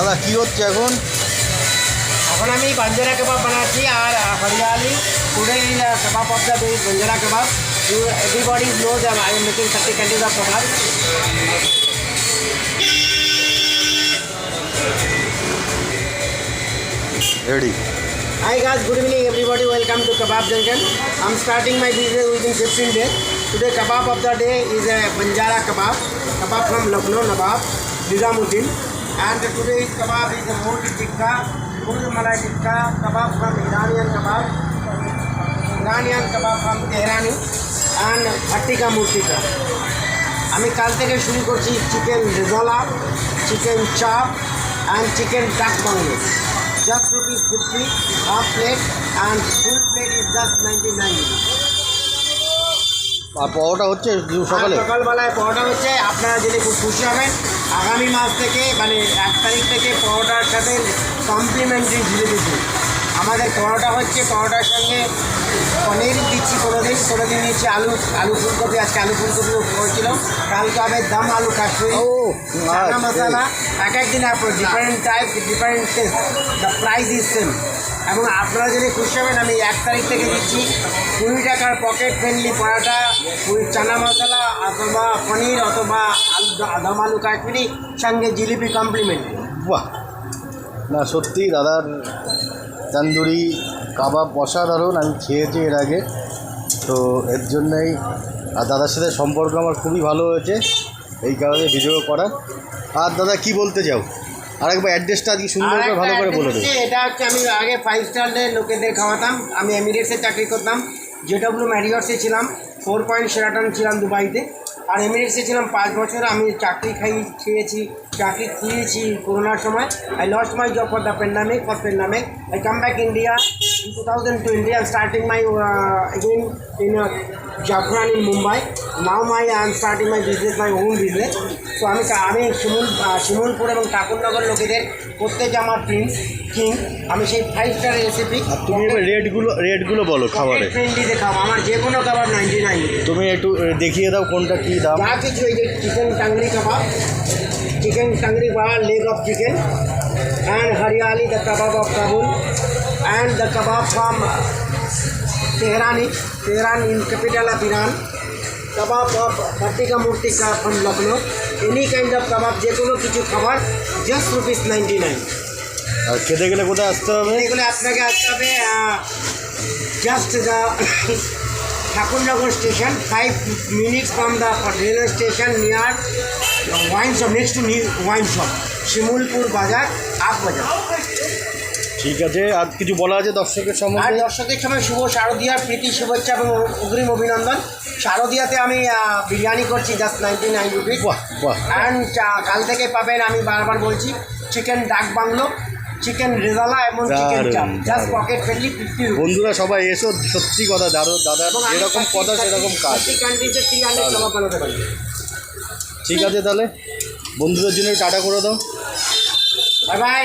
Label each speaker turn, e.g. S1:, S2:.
S1: দাদা কি হচ্ছে এখন?
S2: এখন আমি বাঞ্জারা কাবাব বানাচ্ছি আর Hariyali today in kebab of the day Banjara kebab. Everybody knows that I am making 30 kinds of kebab.
S1: Ready.
S2: Hi guys, good evening everybody. Welcome to Kebab Junction. I'm starting my business within 15 days. Today kebab of the day is a Banjara kebab. Kebab from Lucknow, Nawab Nizamuddin. And today's kebab is a Moti tikka, Murgi malai tikka, kebab from Iranian kebab from Tehrani and Bhattika Murtika. আমি কাল থেকে শুরু করছি chicken rezala, chicken চাপ and chicken duck bungalow. Just ₹50, half plate and full plate is just 99 rupees.
S1: আর পরোটা হচ্ছে সকালে?
S2: সকালবেলায় পরোটা হচ্ছে। আপনারা যদি খুব খুশি হবেন, আগামী মাস থেকে মানে 1 তারিখ থেকে পরোটার সাথে কমপ্লিমেন্টারি জিলিপি দিন। আমাদের পরোটা হচ্ছে, পরোটার সঙ্গে পনির দিচ্ছি কোনোদিন দিচ্ছি আলু ফুলকপি। আজকে আলু ফুলকপি করেছিল, কালকে হবে দম আলু কাশ্মীরি চানা মশলা। এক একদিন different type different taste, the price is same. এবং আপনারা যদি খুশি হবেন, আমি 1 তারিখ থেকে দিচ্ছি 20 টাকার পকেট ফ্রেন্ডলি পরোটা, চানা মশলা অথবা পনির অথবা দম আলু কাশ্মীরি সঙ্গে জিলিপি কমপ্লিমেন্ট।
S1: বাহ, না সত্যি দাদার তন্দুরি কাবাব অসাধারণ। আমি খেয়েছি এর আগে, তো এর জন্যই আর দাদার সাথে সম্পর্ক আমার খুবই ভালো হয়েছে, এই কারণে ভিডিও করা। আর দাদা কি বলতে চাও? আরেকবার অ্যাড্রেসটা আজকে সুন্দর করে ভালো করে বলে দেবো।
S2: এটা হচ্ছে, আমি আগে 5 স্টারের লোকেদের খাওয়াতাম। আমি এমিরেটসে চাকরি করতাম, JW ম্যারিয়টসে ছিলাম, 4 পয়েন্ট শেরাটন ছিলাম দুবাইতে। আর এমিরেটসে ছিলাম 5 বছর। আমি চাকরি খেয়েছি করোনার সময়। I lost my job for the pandemic. I came back India in 2020. I'm starting my again in Jaffran in Mumbai. Now I'm starting my business, my own business. So আমি শিমুলপুর এবং ঠাকুরনগর লোকেদের করতে যে আমার প্রিন্স কিং, আমি সেই 5 star recipe.
S1: তুমি এবার রেটগুলো বলো খাবারের।
S2: ফ্রেন্ডলিতে খাবো। আমার যে কোনো খাবার 99।
S1: তুমি একটু দেখিয়ে দাও কোনটা কী দাম।
S2: যা কিছু, এই যে chicken tangri kebab, leg of chicken, and Haryali, the kebab of Kabul, and the kebab from Tehran in capital of Iran, kebab of Bhattika Murtika from Lucknow. Any kind of kebab, যে কোনো কিছু খাবার just ₹99।
S1: আর খেতে গেলে কোথায় আসতে হবে?
S2: এগুলো আপনাকে আসতে হবে just the Thakurnagar station, 5 minutes from the railway station near wine shop, next to wine shop, Shimulpur বাজার, বাজার।
S1: ঠিক আছে, আর কিছু বলা আছে দর্শকের সম্বন্ধে?
S2: আর দর্শকের সময় শুভ শারদীয়ার প্রীতি শুভেচ্ছা এবং অগ্রিম অভিনন্দন। শারদীয়াতে আমি বিরিয়ানি করছি জাস্ট 99 রুপিস। অ্যান্ড কাল থেকে পাবেন, আমি বারবার বলছি, চিকেন ডাক বাংলো, চিকেন রেজালা এবং চিকেন চাপ, জাস্ট পকেট ফ্রেন্ডলি 50 রুপিস।
S1: বন্ধুরা সবাই এসো, সত্যি কথা দাদার যেরকম কথা সেরকম কাজ। ঠিক আছে, তাহলে বন্ধুদের জন্য টাটা করে দাও।
S2: Bye bye.